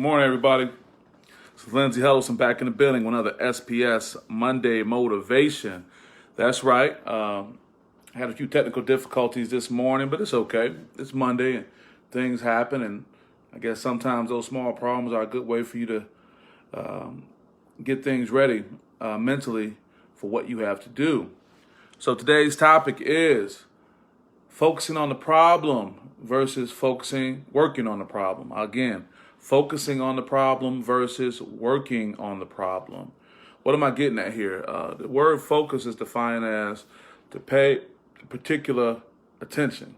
Good morning, everybody. This is Lindsey Huddleston back in the building with another SPS Monday Motivation. That's right. I had a few technical difficulties this morning, but it's okay. It's Monday and things happen, and I guess sometimes those small problems are a good way for you to get things ready mentally for what you have to do. So today's topic is focusing on the problem versus working on the problem. Again, focusing on the problem versus working on the problem. What am I getting at here? The word focus is defined as to pay particular attention.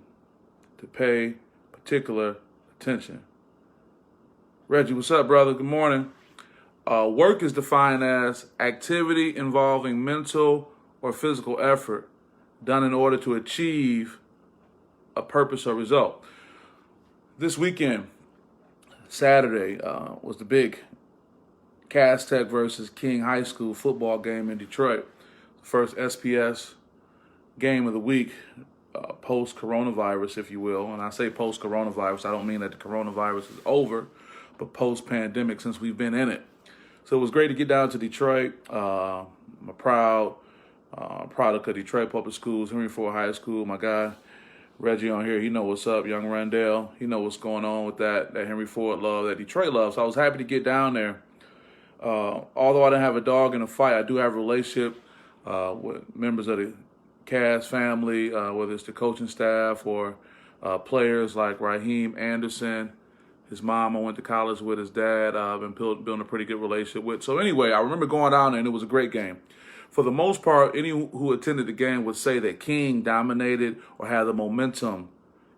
To pay particular attention. Reggie, what's up, brother? Good morning. Work is defined as activity involving mental or physical effort done in order to achieve a purpose or result. This weekend, Saturday, was the big Cass Tech versus King High School football game in Detroit. The first SPS game of the week, post-coronavirus, if you will. And I say post-coronavirus, I don't mean that the coronavirus is over, but post-pandemic since we've been in it. So it was great to get down to Detroit. I'm a proud product of Detroit Public Schools, Henry Ford High School. My guy, Reggie on here, he know what's up. Young Randall, he know what's going on with that Henry Ford love, that Detroit love. So I was happy to get down there. Although I didn't have a dog in the fight, I do have a relationship with members of the Cass family, whether it's the coaching staff or players like Raheem Anderson. His mom I went to college with, his dad I've been building a pretty good relationship with. So anyway, I remember going down there and it was a great game. For the most part, any who attended the game would say that King dominated or had the momentum,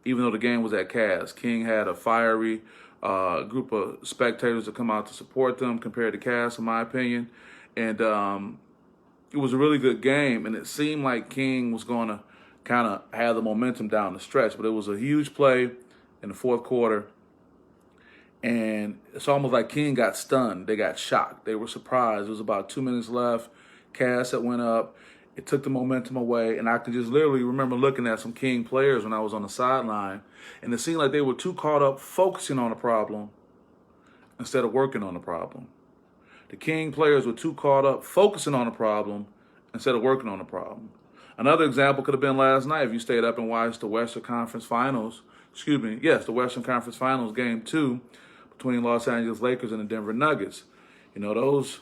even though the game was at Cass. King had a fiery group of spectators to come out to support them compared to Cass, in my opinion. And it was a really good game, and it seemed like King was going to kind of have the momentum down the stretch. But it was a huge play in the fourth quarter, and it's almost like King got stunned. They got shocked. They were surprised. It was about 2 minutes left. Cass that went up, it took the momentum away, and I could just literally remember looking at some King players when I was on the sideline, and it seemed like they were too caught up focusing on the problem instead of working on the problem. The King players were too caught up focusing on the problem instead of working on the problem. Another example could have been last night if you stayed up and watched the Western Conference Finals, the Western Conference Finals Game 2 between Los Angeles Lakers and the Denver Nuggets. You know, those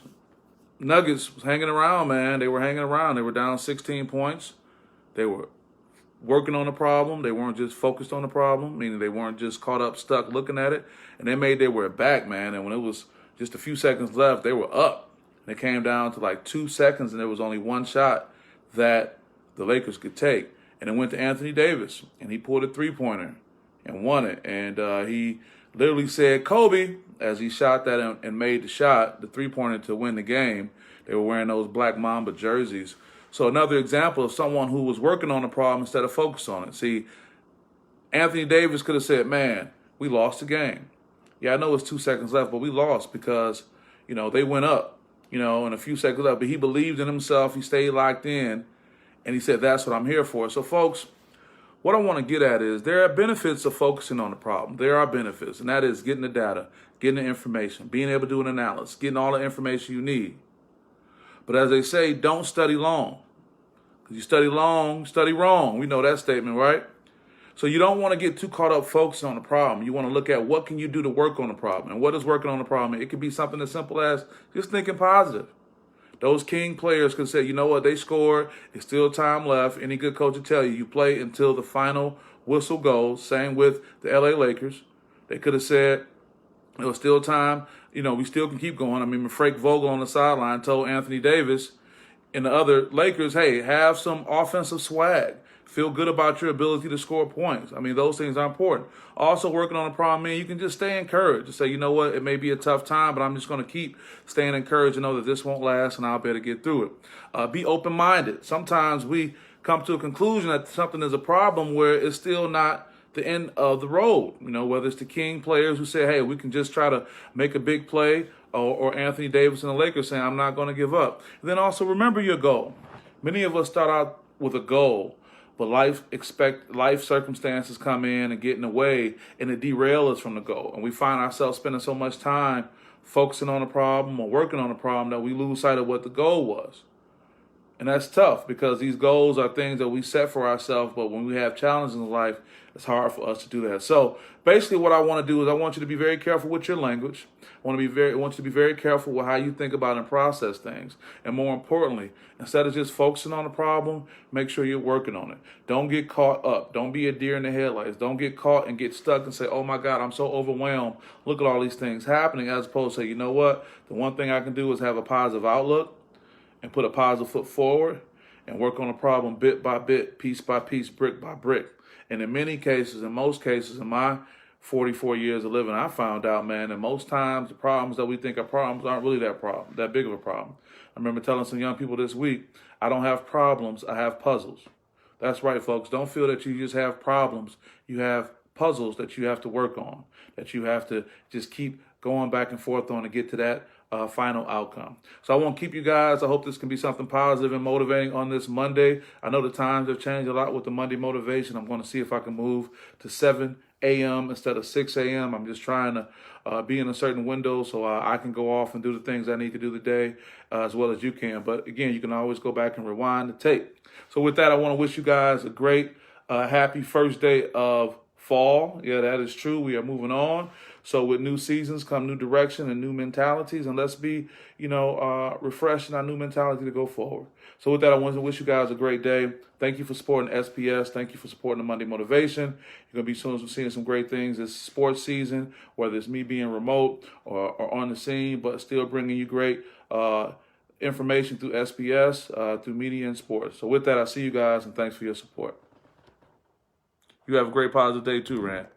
Nuggets was hanging around, man. They were hanging around. They were down 16 points. They were working on the problem. They weren't just focused on the problem, meaning they weren't just caught up, stuck looking at it. And they made their way back, man. And when it was just a few seconds left, they were up. And it came down to like 2 seconds, and there was only one shot that the Lakers could take. And it went to Anthony Davis, and he pulled a three-pointer and won it. And he literally said, Kobe, as he shot that and made the shot, the three-pointer to win the game. They were wearing those Black Mamba jerseys. So another example of someone who was working on the problem instead of focused on it. See, Anthony Davis could have said, man, we lost the game. Yeah, I know it's 2 seconds left, but we lost because, they went up, and a few seconds left. But he believed in himself. He stayed locked in, and he said, that's what I'm here for. So, folks, what I want to get at is there are benefits of focusing on the problem. There are benefits, and that is getting the data, getting the information, being able to do an analysis, getting all the information you need. But as they say, don't study long. Because you study long, study wrong. We know that statement, right? So you don't want to get too caught up focusing on the problem. You want to look at what can you do to work on the problem. And what is working on the problem? It could be something as simple as just thinking positive. Those King players could say, you know what, they scored. It's still time left. Any good coach will tell you, you play until the final whistle goes. Same with the LA Lakers. They could have said, there was still time. We still can keep going. I mean, Frank Vogel on the sideline told Anthony Davis and the other Lakers, hey, have some offensive swag. Feel good about your ability to score points. I mean, those things are important. Also, working on a problem, man, you can just stay encouraged. Just say, you know what, it may be a tough time, but I'm just going to keep staying encouraged and know that this won't last and I'll be able to get through it. Be open-minded. Sometimes we come to a conclusion that something is a problem where it's still not the end of the road. Whether it's the King players who say, hey, we can just try to make a big play, or Anthony Davis and the Lakers saying, I'm not going to give up. And then also remember your goal. Many of us start out with a goal. But life circumstances come in and get in the way, and it derail us from the goal. And we find ourselves spending so much time focusing on a problem or working on a problem that we lose sight of what the goal was. And that's tough because these goals are things that we set for ourselves, but when we have challenges in life, it's hard for us to do that. So basically what I want to do is I want you to be very careful with your language. I want you to be very careful with how you think about and process things. And more importantly, instead of just focusing on the problem, make sure you're working on it. Don't get caught up. Don't be a deer in the headlights. Don't get caught and get stuck and say, oh my God, I'm so overwhelmed. Look at all these things happening, as opposed to say, you know what? The one thing I can do is have a positive outlook and put a positive foot forward and work on a problem bit by bit, piece by piece, brick by brick. And in most cases, in my 44 years of living, I found out, man, that most times the problems that we think are problems aren't really that big of a problem. I remember telling some young people this week, I don't have problems, I have puzzles. That's right, folks. Don't feel that you just have problems. You have puzzles that you have to work on, that you have to just keep going back and forth on to get to that final outcome. So I won't keep you guys. I hope this can be something positive and motivating on this Monday. I know the times have changed a lot with the Monday motivation. I'm going to see if I can move to 7 a.m. instead of 6 a.m. I'm just trying to be in a certain window so I can go off and do the things I need to do today as well as you can. But again, you can always go back and rewind the tape. So with that, I want to wish you guys a great, happy first day of fall. Yeah, that is true. We are moving on. So with new seasons come new direction and new mentalities, and let's be, refreshed in our new mentality to go forward. So with that, I want to wish you guys a great day. Thank you for supporting SPS. Thank you for supporting the Monday Motivation. You're going to be seeing some great things this sports season, whether it's me being remote or on the scene, but still bringing you great information through SPS, through media and sports. So with that, I see you guys, and thanks for your support. You have a great positive day too, Rand.